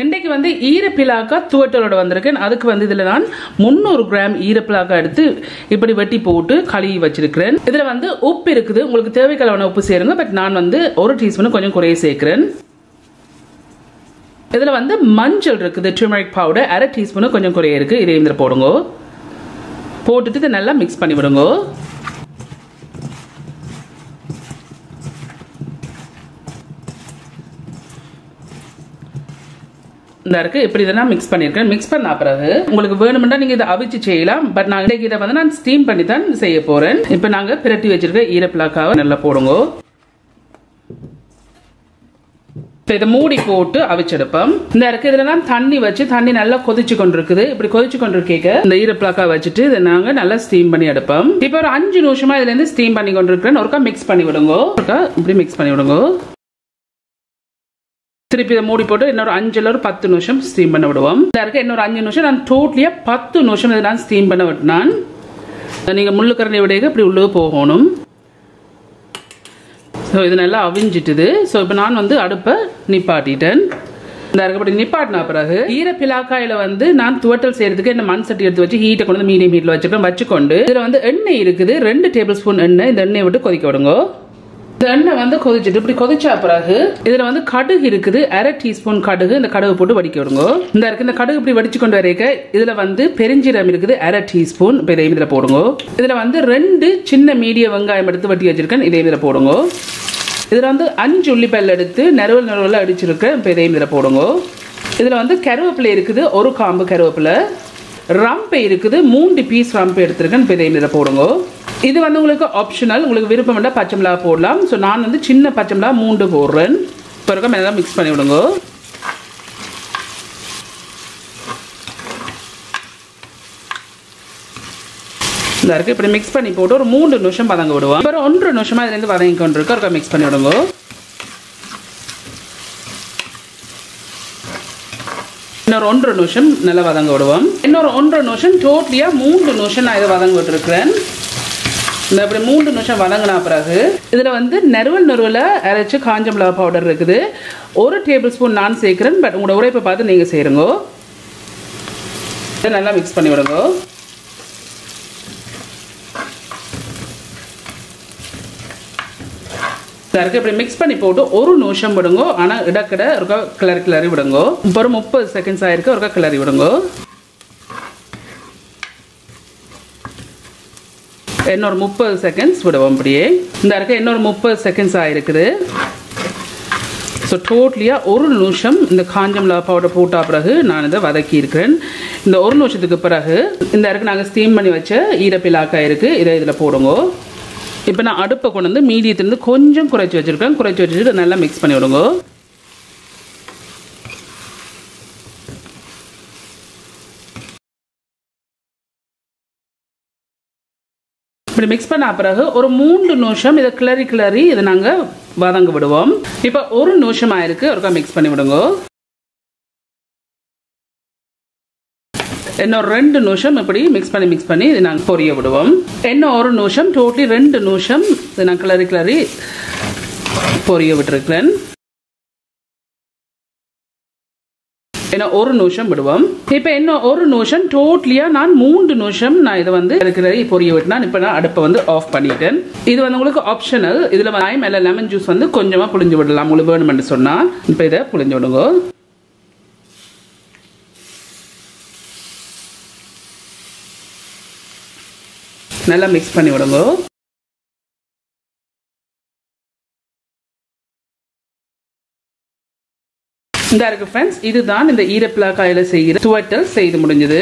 இன்றைக்கு வந்து ஈரப்பிலாக்கா துவட்டலோட வந்திருக்கேன். அதுக்கு வந்து இதுல நான் 300 கிராம் ஈரப்பிலாக்கா எடுத்து இப்படி வெட்டி போட்டு கழுவி வச்சிருக்கிறேன். இதுல வந்து உப்பு இருக்குது, உங்களுக்கு தேவைக்களவான உப்பு சேருங்க. பட் நான் வந்து 1 டீஸ்பூன் கொஞ்சம் குறைய சேர்க்கிறேன். இதுல வந்து மஞ்சள் இருக்குது, டர்மரிக் பவுடர் 1/2 டீஸ்பூன் கொஞ்சம் குறைய இருக்கு. இதையும் இதுல போடுங்க. போட்டுட்டு இதை நல்லா மிக்ஸ் பண்ணி விடுங்க. இந்த இருக்கு இப்படி இதெல்லாம் மிக்ஸ் பண்ணிருக்கேன். மிக்ஸ் பண்ண பிறகு உங்களுக்கு வேணும்னா நீங்க இதை அவிச்சு செய்யலாம். பட் நான் இதை வந்து நான் ஸ்டீம் பண்ணி தான் செய்ய போறேன். இப்போ நாங்க பிரட்டி வச்சிருக்க ஈரப்பிலாக்காவை நல்லா போடுங்க. இதை மூடி போட்டு அவிச்செடுப்போம். இந்த இருக்கு இதுல நான் தண்ணி வச்சு தண்ணி நல்லா கொதிச்சு கொண்டிருக்குது. இப்படி கொதிச்சு கொண்டிருக்க இந்த ஈரப்பிலாக்கா வச்சுட்டு இதை நாங்க நல்லா ஸ்டீம் பண்ணி எடுப்போம். இப்போ ஒரு 5 நிமிஷமா இதுல இருந்து ஸ்டீம் பண்ணி கொண்டிருக்கிறேன். ஒருக்கா மிக்ஸ் பண்ணி விடுங்க. ஒருக்கா இப்படி மிக்ஸ் பண்ணி விடுங்க. திருப்பி இதை மூடி போட்டு இன்னொரு 5 இல்ல 10 நிமிஷம் ஸ்டீம் பண்ண விடுவோம். இதற்கு இன்னொரு 5 நிமிஷம் நான் டோட்டலியா 10 நிமிஷம் இதை நான் ஸ்டீம் பண்ண விட்டுனான். நீங்க முள்ளுக்கரண்டி விடையாக இப்படி உள்ளே போகணும். ஸோ இது நல்லா அவிஞ்சிட்டுது. ஸோ இப்போ நான் வந்து அடுப்பை நிப்பாட்டிட்டேன். இந்த அப்படி நிப்பாட்டின பிறகு ஈரப்பிலாக்காயில வந்து நான் துவட்டல் செய்யறதுக்கு இந்த மண் சட்டி எடுத்து வச்சு ஹீட்டை கொண்டு மீடியம் ஹீட்ல வச்சுக்கொண்டு இதுல வந்து எண்ணெய் இருக்குது, 2 டேபிள் ஸ்பூன் எண்ணெய். இந்த எண்ணெயை விட்டு கொதிக்க விடுங்க. இந்த எண்ணெய் வந்து கொதிச்சுட்டு இப்படி கொதிச்சா பிறகு இதுல வந்து கடுகு இருக்குது, 1/2 டீஸ்பூன் கடுகு. இந்த கடுகு போட்டு வடிக்க விடுங்க. இந்த கடுகு இப்படி வடிச்சு கொண்டு வரைக்க இதுல வந்து பெருஞ்சீரகம் இருக்குது, 1/2 டீஸ்பூன். இப்போ இதையும் இதுல போடுங்க. இதுல வந்து 2 சின்ன மீடியம் வெங்காயம் எடுத்து வெட்டி வச்சிருக்கேன். இதையும் இதுல போடுங்க. இதுல வந்து 5 உள்ளிப்பல் எடுத்து நறுவல் அடிச்சிருக்கேன். இப்போ இதையும் இதுல போடுங்க. இதுல வந்து கருவேப்பிலை இருக்குது, 1 காம்பு கருவேப்பிலை. ரம்பை இருக்குது, 3 பீஸ் ரம்பை எடுத்திருக்கேன். இப்போ இதையும் இதுல போடுங்க. இது வந்து உங்களுக்கு ஆப்ஷனல், உங்களுக்கு விருப்பம் வேண்டாம் பச்சை மிளகா போடலாம். ஸோ நான் வந்து சின்ன பச்சை மிளகா 3 போடுறேன். பிறகு நல்லா மிக்ஸ் பண்ணி விடுங்க. இந்த இருக்கு இப்படி மிக்ஸ் பண்ணி போட்டு ஒரு 3 நிமிஷம் வதங்க விடுவோம். அப்புறம் 1 நிமிஷமா இதுலேருந்து வதங்கி கொண்டு இருக்கு. ஒருக்கா மிக்ஸ் பண்ணி விடுங்க. இன்னொரு 1 நிமிஷம் நல்லா வதங்க விடுவோம். இன்னொரு 1 நிமிஷம் டோட்டலியா 3 நிமிஷம் நான் இதை வதங்க விட்டுருக்கிறேன். இந்த அப்படி 3 நிமிஷம் வதங்கினா பிறகு இதுல வந்து நறுவல அரைச்சு காஞ்ச மிளகா பவுடர் இருக்குது, 1 டேபிள் ஸ்பூன் நான் சேர்க்கிறேன். பட் உங்களோட உரைப்பை பார்த்து நீங்க சேருங்க. இதை நல்லா மிக்ஸ் பண்ணி விடுங்க. இப்படி மிக்ஸ் பண்ணி போட்டு 1 நிமிஷம் விடுங்க. ஆனா இடக்கிட ஒருக்கா கிளறி விடுங்க. இப்போ ஒரு 30 செகண்ட்ஸ் ஆயிருக்கு. ஒருக்கா கிளறி விடுங்க. இன்னொரு 30 செகண்ட்ஸ் விடுவோம். அப்படியே இந்த இருக்க இன்னொரு 30 செகண்ட்ஸ் ஆயிருக்குது. ஸோ டோட்டலியா 1 நிமிஷம் இந்த காஞ்ச மிளகா பவுடர் போட்டா பிறகு நான் இதை வதக்கி இருக்கிறேன். இந்த 1 நிமிஷத்துக்கு பிறகு இந்த இருக்கு நாங்கள் ஸ்டீம் பண்ணி வச்ச ஈரப்பிலாக்கா இருக்கு, இதை இதில் போடுங்க. இப்போ நான் அடுப்பை கொண்டு வந்து மீடியத்திலிருந்து கொஞ்சம் குறைச்சி வச்சிருக்கேன். குறைச்சி வச்சுட்டு நல்லா மிக்ஸ் பண்ணி விடுங்க. இப்படி மிக்ஸ் பண்ண பிறகு ஒரு 3 நிமிஷம் இதை கிளறி இதை நாங்கள் வதங்க விடுவோம். இப்போ 1 நிமிஷம் ஆயிருக்கு. ஒருக்கா மிக்ஸ் பண்ணி விடுங்க. இன்னும் 2 நிமிஷம் இப்படி மிக்ஸ் பண்ணி இதை நாங்கள் பொரிய விடுவோம். இன்னும் 1 நிமிஷம் டோட்டலி 2 நிமிஷம் இதை நான் கிளறி பொரிய விட்டுருக்கிறேன். இன்னும் 1 நிமிஷம் விடுவோம். இப்போ இன்னும் 1 நிமிஷம் டோட்டலியா நான் 3 நிமிஷம் நான் இதை வந்து பொரிய விட்டுனா இப்போ நான் அடுப்பை வந்து ஆஃப் பண்ணிட்டேன். இது வந்து உங்களுக்கு ஆப்ஷனல். இதுல லைம் இல்ல லெமன் ஜூஸ் வந்து கொஞ்சமா புளிஞ்சு விடலாம் உங்களுக்கு வேணும்னு சொன்னா. இப்போ இதை புளிஞ்சு விடுங்க. நல்லா மிக்ஸ் பண்ணி விடுங்க. இந்த இருக்கு ஃப்ரெண்ட்ஸ், இதுதான் இந்த ஈரப்பிலாக்காயில செய்கிற துவட்டல் செய்து முடிஞ்சது.